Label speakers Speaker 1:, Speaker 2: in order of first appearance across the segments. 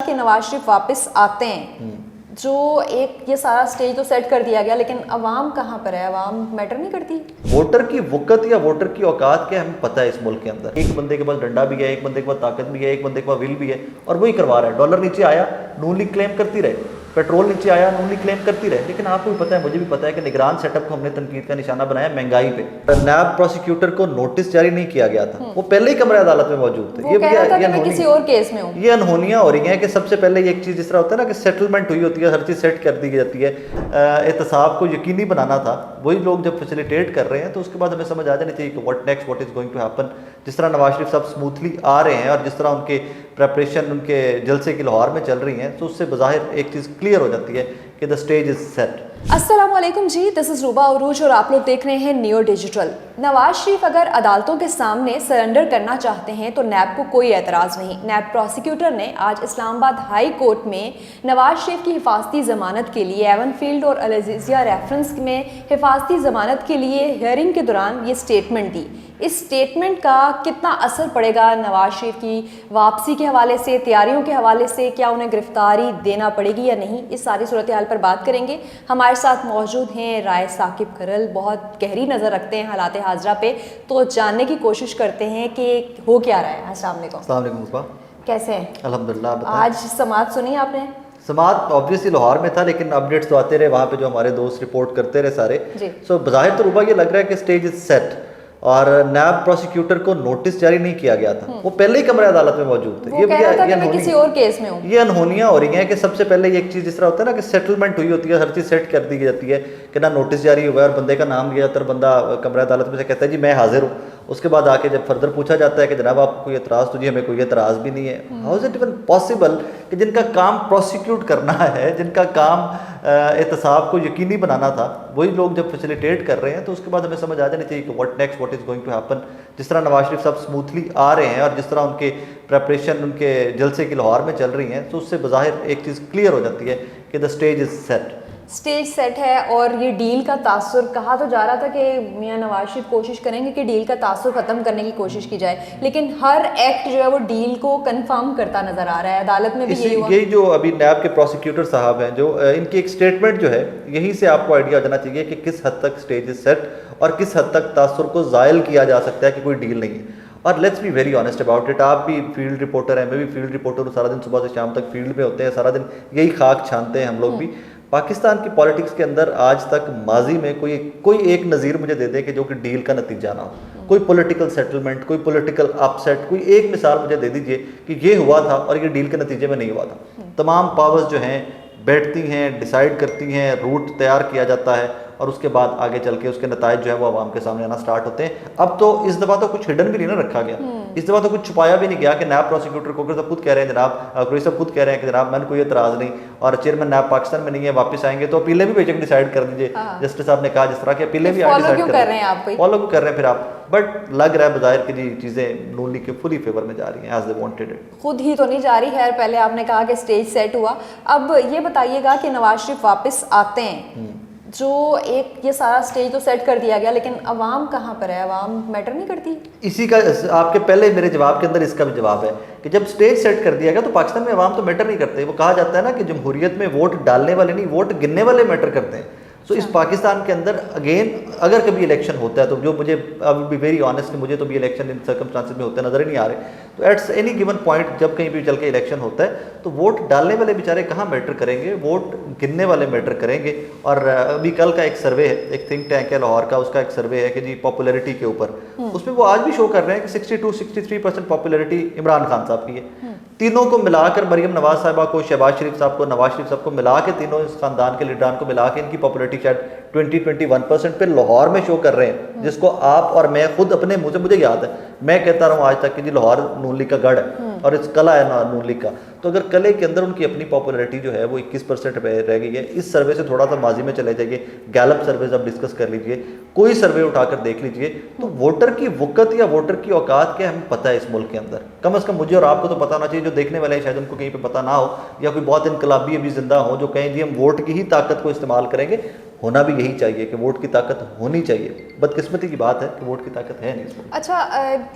Speaker 1: कि नवाज शरीफ वापस आते हैं, जो एक ये सारा स्टेज तो सेट कर दिया गया, लेकिन अवाम कहाँ पर है? अवाम मैटर नहीं करती।
Speaker 2: वोटर की वक़्त या वोटर की औकात क्या हमें पता है इस मुल्क के अंदर। एक बंदे के पास डंडा भी है, एक बंदे के पास ताकत भी है, एक बंदे के पास विल भी है, और वही करवा रहा है। डॉलर नीचे आया, नून लीग क्लेम करती रहे, पेट्रोल नीचे आया, नून लीग क्लेम करती रहे। लेकिन आपको भी पता है, मुझे भी पता है कि निगरान सेटअप को हमने तनकीद का निशाना बनाया महंगाई पे। नायब प्रोसिक्यूटर को नोटिस जारी नहीं किया गया था, वो पहले ही कमरे अदालत में मौजूद थे।
Speaker 1: ये कह रहा था कि मैं किसी और केस में हूँ।
Speaker 2: ये अनहोनियां हो रही हैं कि सबसे पहले ये एक चीज़ जिस तरह होता है ना कि सेटलमेंट हुई होती है, हर चीज़ सेट कर दी जाती है, एहतसाब को यकीनी बनाना था, वही लोग जब फैसिलिटेट कर रहे हैं तो उसके बाद हमें समझ आ जानी चाहिए कि what next, what is going to happen. जिस तरह नवाज शरीफ साहब स्मूथली आ रहे हैं और जिस तरह उनके प्रेपरेशन उनके जलसे की लाहौर में चल रही हैं, तो उससे बज़ाहिर एक चीज़ क्लियर हो जाती है कि द स्टेज इज़ सेट।
Speaker 1: अस्सलाम वालेकुम जी, दिस इज़ रूबा अरूज और आप लोग देख रहे हैं नियो डिजिटल। नवाज शरीफ अगर अदालतों के सामने सरेंडर करना चाहते हैं तो नैब को कोई एतराज़ नहीं। नैब प्रोसिक्यूटर ने आज इस्लामाबाद हाई कोर्ट में नवाज शरीफ की हिफाजती ज़मानत के लिए एवनफील्ड और अल अज़ीज़िया रेफरेंस में हिफाजती ज़मानत के लिए हियरिंग के दौरान ये स्टेटमेंट दी। इस स्टेटमेंट का कितना असर पड़ेगा नवाज शरीफ की वापसी के हवाले से, तैयारियों के हवाले से, क्या उन्हें गिरफ्तारी देना पड़ेगी या नहीं, इस सारी सूरत हाल पर बात करेंगे। हमारे साथ मौजूद हैं राय साकिब खरल, बहुत गहरी नज़र रखते हैं हालात हाजरा पे, तो जानने की कोशिश करते हैं कि हो क्या रहा है। अस्सलाम वालेकुम, कैसे हैं?
Speaker 2: अल्हम्दुलिल्लाह।
Speaker 1: आज समाअत सुनी आपने?
Speaker 2: समाअत ऑब्वियसली लाहौर में था, लेकिन अपडेट्स तो आते रहे वहाँ पे, जो हमारे दोस्त रिपोर्ट करते रहे सारे। सो बज़ाहिर तो रूबा ये लग रहा है कि स्टेज इज सेट, और नायब प्रोसिक्यूटर को नोटिस जारी नहीं किया गया था, वो पहले ही कमरे अदालत में मौजूद थे।
Speaker 1: वो कह रहा था कि मैं किसी और केस में हूँ।
Speaker 2: ये अनहोनियां हो रही हैं कि सबसे पहले ये एक चीज़ जिस तरह होता है ना कि सेटलमेंट हुई होती है, हर चीज़ सेट कर दी जाती है कि ना नोटिस जारी हुआ है और बंदे का नाम लिया जाता है, बंदा कमरे अदालत में से कहता है जी मैं हाजिर हूँ। उसके बाद आके जब फर्दर पूछा जाता है कि जनाब आपको कोई एतराज़, तो जी हमें कोई एतराज़ भी नहीं है। How is it even possible कि जिनका काम प्रोसिक्यूट करना है, जिनका काम एहतसाब को यकीनी बनाना था, वही लोग जब फैसिलिटेट कर रहे हैं, तो उसके बाद हमें समझ आ जानी चाहिए कि what next, what is going to happen. जिस तरह नवाज शरीफ साहब स्मूथली आ रहे हैं और जिस तरह उनके प्रेपरेशन उनके जलसे की लाहौर में चल रही हैं, तो उससे बज़ाहिर एक चीज़ क्लियर हो जाती है कि the stage is set.
Speaker 1: Stage set है। और ये डील का तासुर, कहा तो जा रहा था कि मियां नवाज शरीफ कोशिश करेंगे कि डील का तासुर ख़त्म करने की कोशिश की जाए, लेकिन हर एक्ट जो है वो डील को कंफर्म करता नज़र आ रहा है। अदालत में भी यही
Speaker 2: जो अभी नैब के प्रोसिक्यूटर साहब हैं, जो इनकी एक स्टेटमेंट जो है, यहीं से आपको आइडिया हो जाना चाहिए कि किस हद तक स्टेज इज सेट और किस हद तक तासुर को ज़ायल किया जा सकता है कि कोई डील नहीं है। और let's be very honest about it. आप भी फील्ड रिपोर्टर हैं, मैं भी फील्ड रिपोर्टर हूँ, सारा दिन सुबह से शाम तक फील्ड में होते हैं, सारा दिन यही खाक छानते हैं हम लोग भी। पाकिस्तान की पॉलिटिक्स के अंदर आज तक माजी में कोई एक नज़ीर मुझे दे दे कि जो कि डील का नतीजा ना हो, कोई पॉलिटिकल सेटलमेंट, कोई पॉलिटिकल अपसेट, कोई एक मिसाल मुझे दे दीजिए कि ये हुआ था और ये डील के नतीजे में नहीं हुआ था। तमाम पावर्स जो हैं बैठती हैं, डिसाइड करती हैं, रूट तैयार किया जाता है और उसके बाद आगे चल के उसके नताइज जो है वो आवाम के सामने आना स्टार्ट होते हैं। अब तो इस दफ़ा तो कुछ हिडन भी नहीं ना रखा गया, इस दफ़ा तो कुछ छुपाया भी नहीं गया कि नायब प्रोसिक्यूटर को सब खुद कह रहे हैं जनाब, कुरैशी साहब खुद कह रहे हैं कि जनाब मैंने कोई एतराज़ नहीं, और चेयरमैन नायब पाकिस्तान में नहीं है, वापस आएंगे तो अपीलें भी बेशक डिसाइड कर दीजिए। जस्टिस साहब ने कहा जिस तरह की अपीलें भी
Speaker 1: फॉलो क्यों कर रहे हैं आप,
Speaker 2: फॉलो क्यों कर रहे हैं फिर आप, बट लग रहा है बज़ाहिर कि जी चीज़ें नून लीग के फुली फेवर में जा रही हैं, एज दे वांटेड इट।
Speaker 1: खुद ही तो नहीं जा रही है। पहले आपने कहा कि स्टेज सेट हुआ, अब ये बताइएगा कि नवाज शरीफ वापस आते हैं, जो एक ये सारा स्टेज तो सेट कर दिया गया, लेकिन अवाम कहाँ पर है? अवाम मैटर नहीं करती।
Speaker 2: इसी का आपके पहले मेरे जवाब के अंदर इसका भी जवाब है कि जब स्टेज सेट कर दिया गया तो पाकिस्तान में अवाम तो मैटर नहीं करते। वो कहा जाता है ना कि जमहूरियत में वोट डालने वाले नहीं, वोट गिनने वाले मैटर करते हैं। तो इस पाकिस्तान के अंदर अगेन अगर कभी इलेक्शन होता है, तो जो मुझे अब बी वेरी ऑनेस्ट, मुझे तो भी इलेक्शन इन सर्कमस्टांसेस में होते नजर ही नहीं आ रहे, तो एट्स एनी गिवन पॉइंट जब कहीं भी चल के इलेक्शन होता है तो वोट डालने वाले बेचारे कहाँ मैटर करेंगे, वोट गिनने वाले मैटर करेंगे। और अभी कल का एक सर्वे है, एक थिंक टैंक है लाहौर का, उसका एक सर्वे है कि जी पॉपुलैरिटी के ऊपर, उसमें वो आज भी शो कर रहे हैं कि 62-63% पॉपुलैरिटी इमरान खान साहब की है। तीनों को मिलाकर, मरियम नवाज साहिबा को, शहबाज शरीफ साहब को, नवाज शरीफ साहब को मिला के, तीनों इस खानदान के लीडरान को मिला के इनकी पॉपुलैरिटी शायद 20-21% पे लाहौर में शो कर रहे हैं, जिसको आप और मैं खुद अपने मुंह से, मुझे याद है मैं कहता रहा हूँ आज तक कि जी लाहौर नून लीग का गढ़ है और इस कला है ना नून लीग का। तो अगर कले के अंदर उनकी अपनी पॉपुलैरिटी जो है वो 21% रह गई है। इस सर्वे से थोड़ा सा माजी में चले जाइए, गैलप सर्वे आप डिस्कस कर लीजिए, कोई सर्वे उठाकर देख लीजिए, तो वोटर की वक़्त या वोटर की औकात क्या हमें पता है इस मुल्क के अंदर। कम से कम मुझे और आपको तो पता होना चाहिए, जो देखने वाले हैं शायद उनको कहीं पे पता ना हो, या कोई बहुत इनकलाबी अभी जिंदा हो जो कहें जी हम वोट की ही ताकत को इस्तेमाल करेंगे। होना भी यही चाहिए कि वोट की ताकत होनी चाहिए। बदकिस्मती की बात है कि वोट की ताकत है नहीं इस वक्त।
Speaker 1: अच्छा,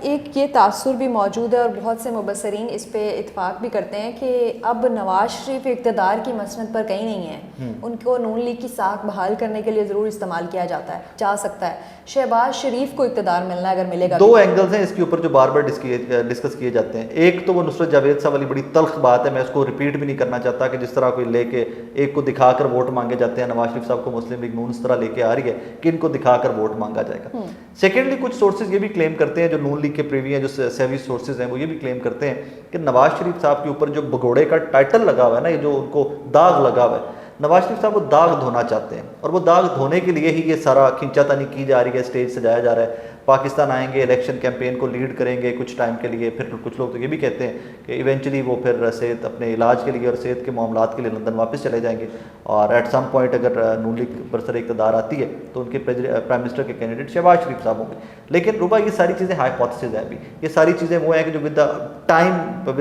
Speaker 1: एक ये तासुर भी मौजूद है और बहुत से मुबसरीन इस पे इत्फाक भी करते हैं कि अब नवाज शरीफ इक़्तिदार की मसनद पर कहीं नहीं है, उनको नून लीग की साख बहाल करने के लिए ज़रूर इस्तेमाल किया जा सकता है। शहबाज शरीफ को इक़्तिदार मिलना अगर मिलेगा,
Speaker 2: दो एंगल्स हैं इसके ऊपर जो बार बार डिस्कस किए जाते हैं। एक तो वो नुसरत जावेद साहब वाली बड़ी तल्ख बात है, मैं उसको रिपीट भी नहीं करना चाहता, कि जिस तरह कोई लेके एक को दिखाकर वोट मांगे जाते हैं, नवाज शरीफ साहब को मुस्लिम लीग नून इस तरह लेके आ रही है कि इनको दिखाकर वोट मांगा जाएगा। सेकेंडली, कुछ सोर्सेज ये भी क्लेम करते हैं, जो नून लीग के प्रीवी हैं, जो सेवी सोर्सेज हैं, वो ये भी क्लेम करते हैं कि नवाज शरीफ साहब के ऊपर जो भगोड़े का टाइटल लगा हुआ है ना, ये जो उनको दाग लगा हुआ है, नवाज शरीफ साहब वो दाग धोना चाहते हैं, और वो दाग धोने के लिए ही ये सारा खींचातानी की जा रही है, स्टेज सजाया जा रहा है। पाकिस्तान आएंगे, इलेक्शन कैंपेन को लीड करेंगे कुछ टाइम के लिए, फिर कुछ लोग तो ये भी कहते हैं कि इवेंचुअली वो फिर सेहत अपने इलाज के लिए और सेहत के मामलात के लिए लंदन वापस चले जाएंगे, और एट सम पॉइंट अगर नून लीग बरसर इक़्तिदार आती है तो उनके प्राइम मिनिस्टर के कैंडिडेट शहबाज शरीफ साहब होंगे। लेकिन रुबा, ये सारी चीज़ें हाइपोथेसिस हैं अभी, ये सारी चीज़ें वो हैं कि जो with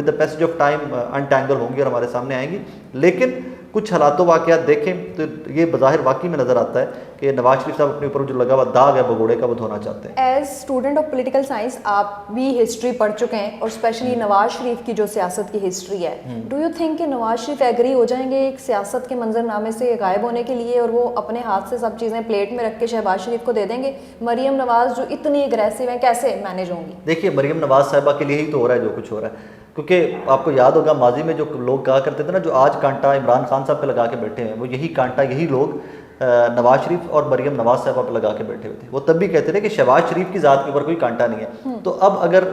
Speaker 2: the passage of time untangle होंगी और हमारे सामने आएंगी। लेकिन कुछ हालात वाक़यात देखें तो ये बज़ाहिर वाकई में नज़र आता है कि नवाज शरीफ साहब अपने ऊपर जो लगा हुआ दाग है भगोड़े का, वो धोना चाहते हैं।
Speaker 1: As student of political science आप भी हिस्ट्री पढ़ चुके हैं, और स्पेशली नवाज शरीफ की जो सियासत की हिस्ट्री है, डू यू थिंक कि नवाज शरीफ एग्री हो जाएंगे एक सियासत के मंजरनामे से गायब होने के लिए, और वो अपने हाथ से सब चीज़ें प्लेट में रख के शहबाज शरीफ को दे देंगे? मरीम नवाज जो इतनी अग्रेसिव हैं, कैसे मैनेज होंगी?
Speaker 2: देखिए, मरीम नवाज साहिबा के लिए ही तो हो रहा है जो कुछ हो रहा है, क्योंकि आपको याद होगा माजी में जो लोग कहा करते थे ना, जो आज कांटा इमरान खान साहब पे लगा के बैठे हैं, वो यही कांटा यही लोग नवाज शरीफ और मरीम नवाज साहिबा पे लगा के बैठे हुए थे। वो तब भी कहते थे कि शहबाज शरीफ की ज़ात के ऊपर कोई कांटा नहीं है। तो अब अगर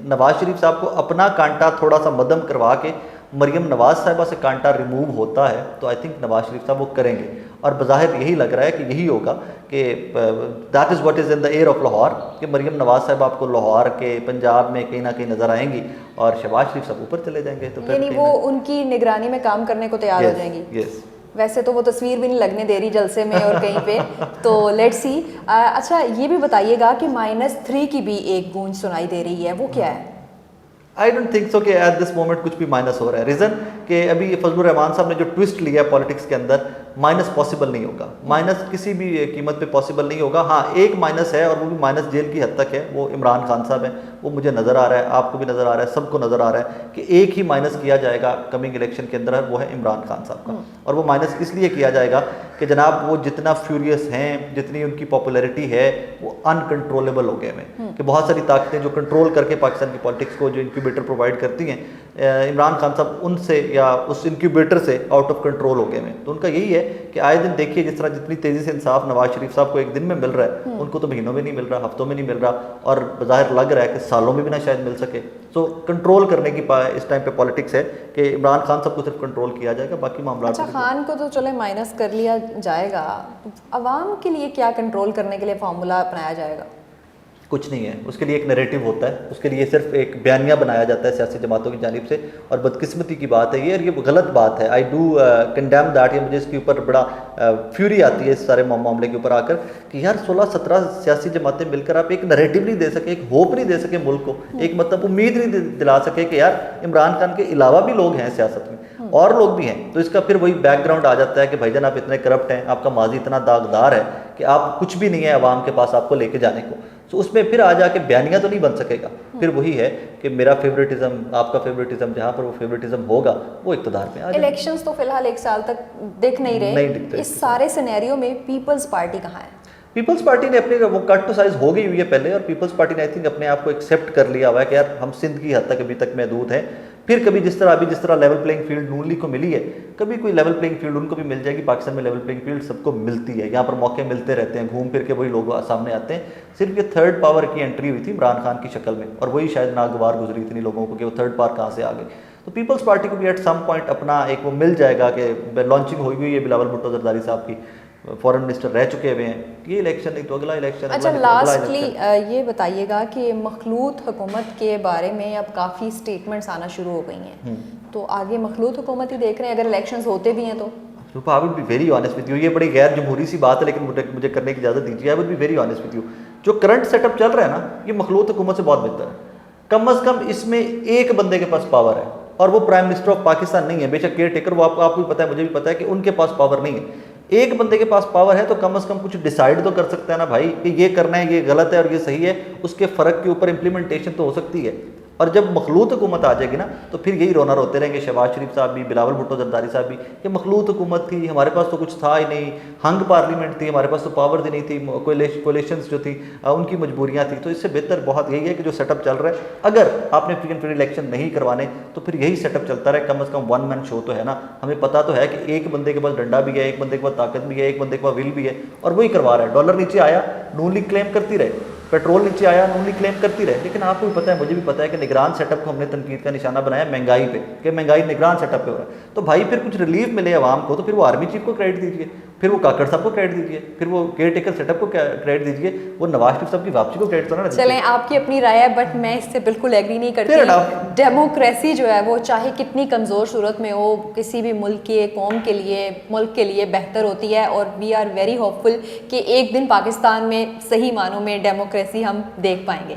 Speaker 2: नवाज शरीफ साहब को अपना कांटा थोड़ा सा मदम करवा के मरीम नवाज साहिबा से कांटा रिमूव होता है, तो आई थिंक नवाज शरीफ साहब वो करेंगे, और बज़ाहिर यही लग रहा है कि यही होगा कि that is what is in the air of Lahore, कि मरीम नवाज साहब आपको लाहौर के पंजाब में कहीं ना कहीं नज़र आएंगी और शहबाज शरीफ साहब ऊपर चले जाएंगे। तो फिर
Speaker 1: यानी वो उनकी निगरानी में काम करने को तैयार हो जाएंगी।
Speaker 2: यस,
Speaker 1: वैसे तो वो तस्वीर भी नहीं लगने दे रही जलसे में और कहीं पे, तो लेट्स सी। अच्छा, ये भी बताइएगा कि -3 की भी एक गूंज सुनाई दे रही है, वो क्या है?
Speaker 2: आई डोंट थिंक सो कि एट दिस मोमेंट कुछ भी माइनस हो रहा है। रीज़न कि अभी फजलुर रहमान साहब ने जो ट्विस्ट लिया है पॉलिटिक्स के अंदर, माइनस पॉसिबल नहीं होगा, माइनस किसी भी कीमत पे पॉसिबल नहीं होगा। हाँ, एक माइनस है, और वो भी माइनस जेल की हद तक है, वो इमरान खान साहब है। वो मुझे नज़र आ रहा है, आपको भी नज़र आ रहा है, सबको नज़र आ रहा है कि एक ही माइनस किया जाएगा कमिंग इलेक्शन के अंदर, वो है इमरान खान साहब का। और वो माइनस इसलिए किया जाएगा कि जनाब वो जितना फ्यूरियस हैं, जितनी उनकी पॉपुलैरिटी है, वो अनकंट्रोलेबल हो गए हैं, कि बहुत सारी ताकतें जो कंट्रोल करके पाकिस्तान की पॉलिटिक्स को जो इंक्यूबेटर प्रोवाइड करती हैं, इमरान खान साहब उनसे या उस इंक्यूबेटर से आउट ऑफ कंट्रोल हो गए हैं। तो उनका यही है कि आए दिन देखिए जिस तरह जितनी तेज़ी से इंसाफ नवाज शरीफ साहब को एक दिन में मिल रहा है, उनको तो महीनों में नहीं मिल रहा, हफ्तों में नहीं मिल रहा, और बाहर लग रहा है कि सालों में भी ना शायद मिल सके। सो कंट्रोल करने की इस टाइम पे पॉलिटिक्स है कि इमरान खान साहब को सिर्फ कंट्रोल किया जाएगा, बाकी मामला।
Speaker 1: अच्छा, खान को तो चले माइनस कर लिया जाएगा, अवाम के लिए क्या कंट्रोल करने के लिए फार्मूला अपनाया जाएगा?
Speaker 2: कुछ नहीं है, उसके लिए एक नैरेटिव होता है, उसके लिए सिर्फ एक बयानिया बनाया जाता है सियासी जमातों की जानिब से, और बदकिस्मती की बात है ये, और ये गलत बात है। I do condemn that. ये मुझे इसके ऊपर बड़ा फ्यूरी आती है इस सारे मामले के ऊपर आकर, कि यार 16-17 सियासी जमातें मिलकर आप एक नैरेटिव नहीं दे सके, एक होप नहीं दे सके मुल्क को, एक मतलब उम्मीद नहीं दिला सके कि यार इमरान खान के अलावा भी लोग हैं सियासत में, और लोग भी हैं। तो इसका फिर वही बैकग्राउंड आ जाता है कि भाईजान आप इतने करप्ट हैं, आपका माजी इतना दागदार है कि आप कुछ भी नहीं है आवाम के पास आपको लेके जाने को। तो उसमें फिर आ जाके बयानिया तो नहीं बन सकेगा। फिर वही है कि मेरा फेवरेटिज्म, आपका फेवरेटिज्म, जहाँ पर वो फेवरेटिज्म होगा वो इक़्तिदार में आ जाएगा।
Speaker 1: इलेक्शंस तो फिलहाल 1 साल तक दिख नहीं रहे,
Speaker 2: नहीं दिखते।
Speaker 1: इस सारे सिनेरियो में पीपल्स पार्टी कहाँ है?
Speaker 2: पीपल्स पार्टी ने अपने वो कट टू साइज हो गई हुई है पहले, और पीपल्स पार्टी ने आई थिंक अपने आप को एक्सेप्ट कर लिया हुआ है कि यार हम सिंध की हद तक अभी तक महदूद हैं। फिर कभी जिस तरह लेवल प्लेइंग फील्ड नून लीग को मिली है, कभी कोई लेवल प्लेइंग फील्ड उनको भी मिल जाएगी। पाकिस्तान में लेवल प्लेइंग फील्ड सबको मिलती है, यहाँ पर मौके मिलते रहते हैं, घूम फिर के वही लोग सामने आते हैं। सिर्फ ये थर्ड पावर की एंट्री हुई थी इमरान खान की शक्ल में, और वही शायद नागवार गुजरी इतनी लोगों को कि वो थर्ड पावर कहाँ से आ गई। तो पीपल्स पार्टी को भी एट सम पॉइंट अपना एक वो मिल जाएगा कि लॉन्चिंग हुई हुई है बिलावल भुट्टो जरदारी साहब की, फॉरेन मिनिस्टर रह चुके हुए हैं। ये इलेक्शन नहीं तो अगला इलेक्शन।
Speaker 1: अच्छा, लास्टली ये बताइएगा कि मखलूत हुकूमत के बारे में अब काफ़ी स्टेटमेंट्स आना शुरू हो गई हैं, तो आगे मखलूत हुकूमत ही देख रहे हैं अगर इलेक्शंस होते भी हैं तो?
Speaker 2: I would be very honest with you, ये बड़ी गैर जमहूरी सी बात है, लेकिन मुझे करने की इजाज़त दीजिए। I would be very honest with you, जो करंट सेटअप चल रहा है ना, ये मखलूत हुकूमत से बहुत बेहतर है। कम अज़ कम इसमें एक बंदे के पास पावर है, और वो प्राइम मिनिस्टर ऑफ पाकिस्तान नहीं है। बेशक केयर टेकर, वो आपको भी पता है, मुझे भी पता है कि उनके पास पावर नहीं है। एक बंदे के पास पावर है तो कम से कम कुछ डिसाइड तो कर सकता है ना भाई कि ये करना है, ये गलत है और ये सही है, उसके फ़र्क के ऊपर इंप्लीमेंटेशन तो हो सकती है। और जब मखलूत हुकूमत आ जाएगी ना तो फिर यही रोना रोते रहेंगे शहबाज शरीफ साहब भी, बिलावल भुट्टो जरदारी साहब भी, कि मखलूत हुकूमत थी, हमारे पास तो कुछ था ही नहीं, हंग पार्लियामेंट थी, हमारे पास तो पावर ही नहीं थी, कोलेशंस जो थी उनकी मजबूरियाँ थी। तो इससे बेहतर बहुत यही है कि जो सेटअप चल रहा है, अगर आपने फ्री एंड फेयर इलेक्शन नहीं करवाने तो फिर यही सेटअप चलता रहे, कम से कम वन मैन शो तो है ना। हमें पता तो है कि एक बंदे के पास डंडा भी है, एक बंदे के पास ताकत भी है, एक बंदे के पास विल भी है, और वही करवा रहा है। डॉलर नीचे आया, नून लीग क्लेम करती रहे, पेट्रोल नीचे आया, नून लीग क्लेम करती रहे। लेकिन आपको भी पता है, मुझे भी पता है कि निगरान सेटअप को हमने तनकीद का निशाना बनाया महंगाई पे, कि महंगाई निगरान सेटअप पे हो रहा है। तो भाई फिर कुछ रिलीफ मिले आवाम को तो फिर वो आर्मी चीफ को क्रेडिट दीजिए, फिर वो काकड़ साहब को क्रेडिट दीजिए, फिर वो केयर टेकर सेटअप को क्रेडिट दीजिए, वो नवाज शरीफ साहब की वापसी को क्रेडिट तो ना दीजिए।
Speaker 1: चलें, आपकी अपनी राय है, बट मैं इससे बिल्कुल एग्री नहीं
Speaker 2: Fair
Speaker 1: करती।
Speaker 2: enough।
Speaker 1: डेमोक्रेसी जो है वो चाहे कितनी कमज़ोर सूरत में हो, किसी भी मुल्क के कौम के लिए, मुल्क के लिए बेहतर होती है। और वी आर वेरी होपफुल कि एक दिन पाकिस्तान में सही मानों में डेमोक्रेसी हम देख पाएंगे।